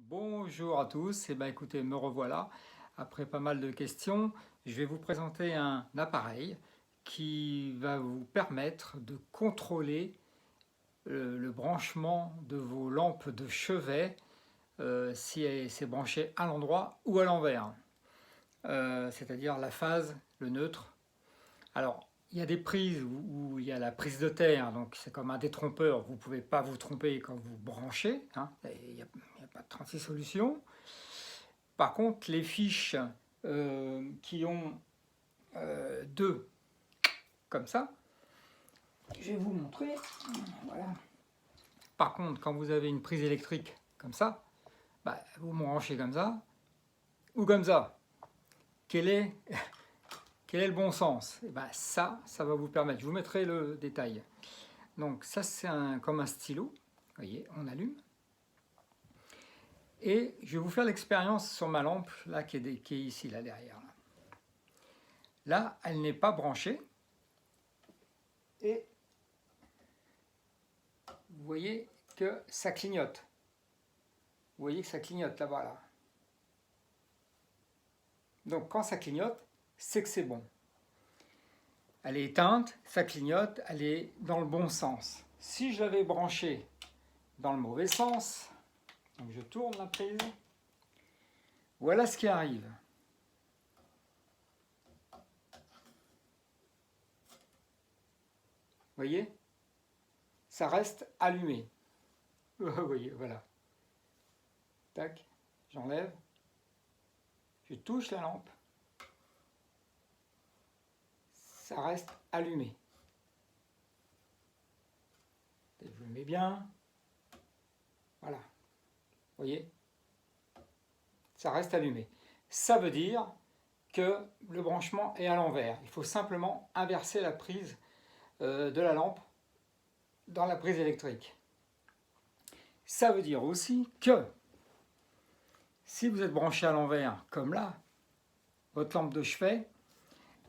Bonjour à tous, écoutez, me revoilà. Après pas mal de questions, je vais vous présenter un appareil qui va vous permettre de contrôler le branchement de vos lampes de chevet, si c'est branché à l'endroit ou à l'envers, c'est-à-dire la phase, le neutre. Alors, il y a des prises où il y a la prise de terre, donc c'est comme un détrompeur, vous ne pouvez pas vous tromper quand vous branchez, hein, il n'y a pas de 36 solutions. Par contre, les fiches qui ont deux comme ça, je vais vous montrer. Voilà. Par contre, quand vous avez une prise électrique comme ça, vous branchez comme ça ou comme ça. Quel est le bon sens? Ça va vous permettre. Je vous mettrai le détail. Donc ça, c'est comme un stylo. Vous voyez, on allume. Et je vais vous faire l'expérience sur ma lampe là, qui est ici, là derrière. Là, elle n'est pas branchée. Et vous voyez que ça clignote. Vous voyez que ça clignote là-bas. Là. Donc quand ça clignote, c'est que c'est bon. Elle est éteinte, ça clignote, elle est dans le bon sens. Si je l'avais branchée dans le mauvais sens, donc je tourne la prise, voilà ce qui arrive. Vous voyez? Ça reste allumé. Vous voyez, voilà. Tac, j'enlève. Je touche la lampe. Ça reste allumé. Je le mets bien. Voilà. Vous voyez? Ça reste allumé. Ça veut dire que le branchement est à l'envers. Il faut simplement inverser la prise de la lampe dans la prise électrique. Ça veut dire aussi que si vous êtes branché à l'envers, comme là, votre lampe de chevet,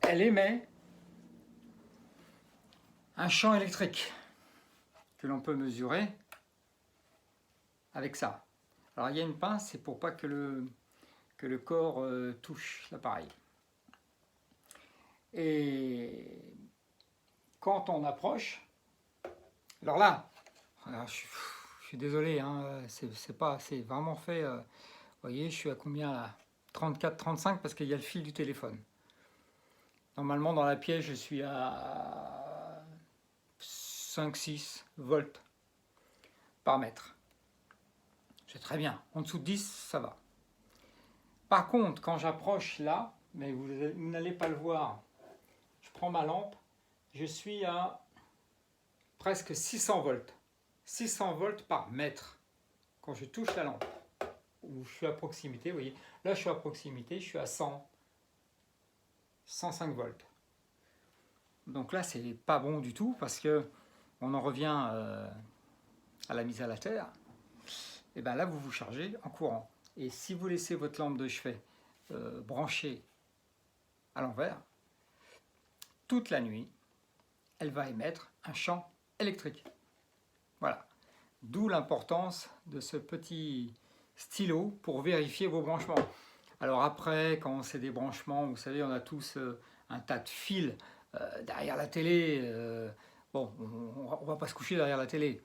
elle émet un champ électrique que l'on peut mesurer avec ça. Alors il y a une pince, c'est pour pas que le corps touche l'appareil. Et quand on approche, alors là, je suis désolé, hein, c'est vraiment fait. Vous voyez, je suis à combien là? 34, 35 parce qu'il y a le fil du téléphone. Normalement, dans la pièce, je suis à 5-6 volts par mètre. C'est très bien. En dessous de 10, ça va. Par contre, quand j'approche là, mais vous n'allez pas le voir, je prends ma lampe, je suis à presque 600 volts. 600 volts par mètre quand je touche la lampe. Où je suis à proximité, vous voyez. Là, je suis à proximité, je suis à 105 volts. Donc là, c'est pas bon du tout parce que on en revient à la mise à la terre. Et bien là, vous vous chargez en courant. Et si vous laissez votre lampe de chevet branchée à l'envers, toute la nuit, elle va émettre un champ électrique. Voilà. D'où l'importance de ce petit stylo pour vérifier vos branchements. Alors après, quand c'est des branchements, vous savez, on a tous un tas de fils derrière la télé. Bon, on va pas se coucher derrière la télé.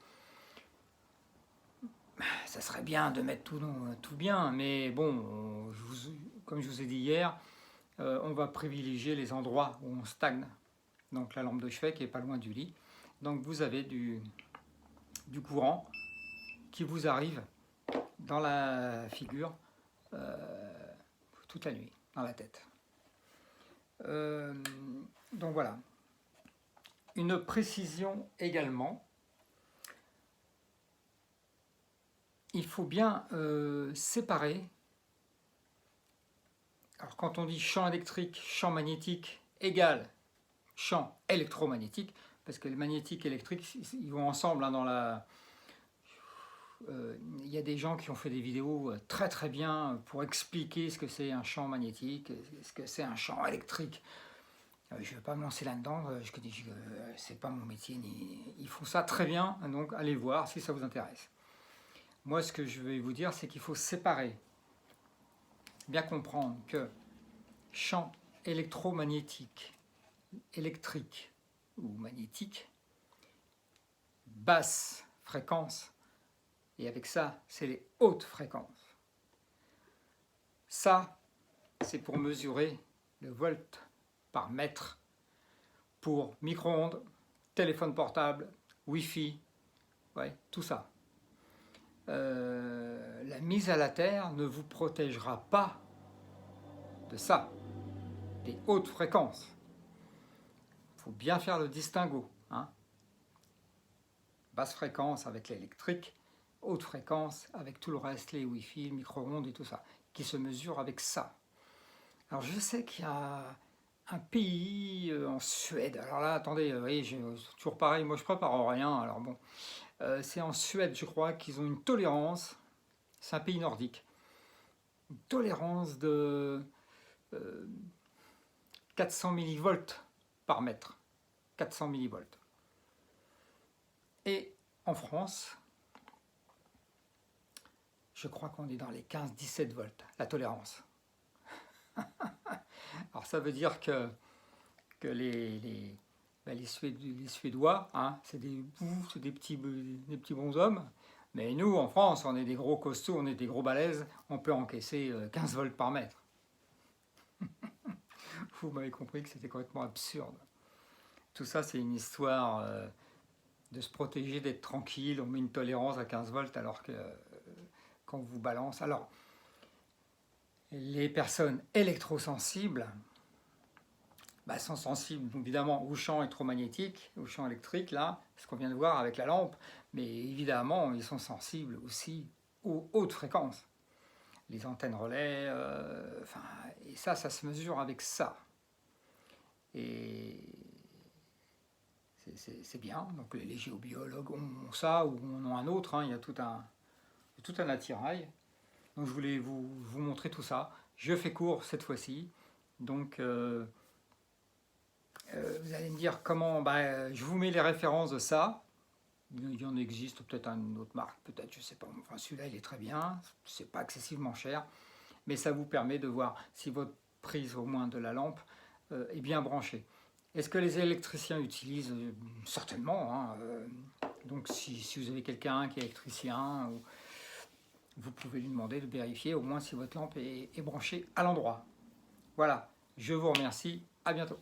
Ça serait bien de mettre tout bien, mais bon, comme je vous ai dit hier, on va privilégier les endroits où on stagne. Donc la lampe de chevet qui est pas loin du lit. Donc vous avez du courant qui vous arrive dans la figure toute la nuit, dans la tête. Donc voilà. Une précision également. Il faut bien séparer. Alors quand on dit champ électrique, champ magnétique égale champ électromagnétique, parce que le magnétique et l'électrique, ils vont ensemble dans la... Il y a des gens qui ont fait des vidéos très très bien pour expliquer ce que c'est un champ magnétique, ce que c'est un champ électrique. Je ne vais pas me lancer là-dedans, c'est pas mon métier. Ils font ça très bien, donc allez voir si ça vous intéresse. Moi, ce que je vais vous dire, c'est qu'il faut séparer, bien comprendre que champ électromagnétique, électrique ou magnétique, basse fréquence, et avec ça, c'est les hautes fréquences. Ça, c'est pour mesurer le volt par mètre pour micro-ondes, téléphone portable, Wi-Fi, ouais, tout ça. La mise à la terre ne vous protégera pas de ça, des hautes fréquences. Il faut bien faire le distinguo. Hein. Basse fréquence avec l'électrique, haute fréquence avec tout le reste, les Wi-Fi, le micro-ondes et tout ça, qui se mesure avec ça. Alors je sais qu'il y a un pays en Suède. Alors là, attendez, oui, toujours pareil, moi je prépare rien. Alors bon, c'est en Suède, je crois, qu'ils ont une tolérance. C'est un pays nordique. Une tolérance de 400 millivolts par mètre. 400 millivolts. Et en France, je crois qu'on est dans les 15-17 volts, la tolérance. Alors ça veut dire que les Suédois, hein, c'est des petits bonshommes, mais nous, en France, on est des gros costauds, on est des gros balèzes, on peut encaisser 15 volts par mètre. Vous m'avez compris que c'était complètement absurde. Tout ça, c'est une histoire de se protéger, d'être tranquille. On met une tolérance à 15 volts alors que quand on vous balance... Alors, les personnes électrosensibles sont sensibles évidemment au champ électromagnétique, au champ électrique, là, ce qu'on vient de voir avec la lampe, mais évidemment, ils sont sensibles aussi aux hautes fréquences. Les antennes relais, et ça se mesure avec ça. Et c'est bien, donc les géobiologues ont ça ou en ont un autre, hein, il y a tout un attirail. Donc je voulais vous montrer tout ça. Je fais court cette fois-ci, donc vous allez me dire comment, je vous mets les références de ça. Il y en existe peut-être une autre marque, peut-être, je ne sais pas, enfin celui-là il est très bien, c'est pas excessivement cher, mais ça vous permet de voir si votre prise au moins de la lampe est bien branchée. Est-ce que les électriciens utilisent certainement, hein, donc si vous avez quelqu'un qui est électricien, vous pouvez lui demander de vérifier au moins si votre lampe est branchée à l'endroit. Voilà, je vous remercie, à bientôt.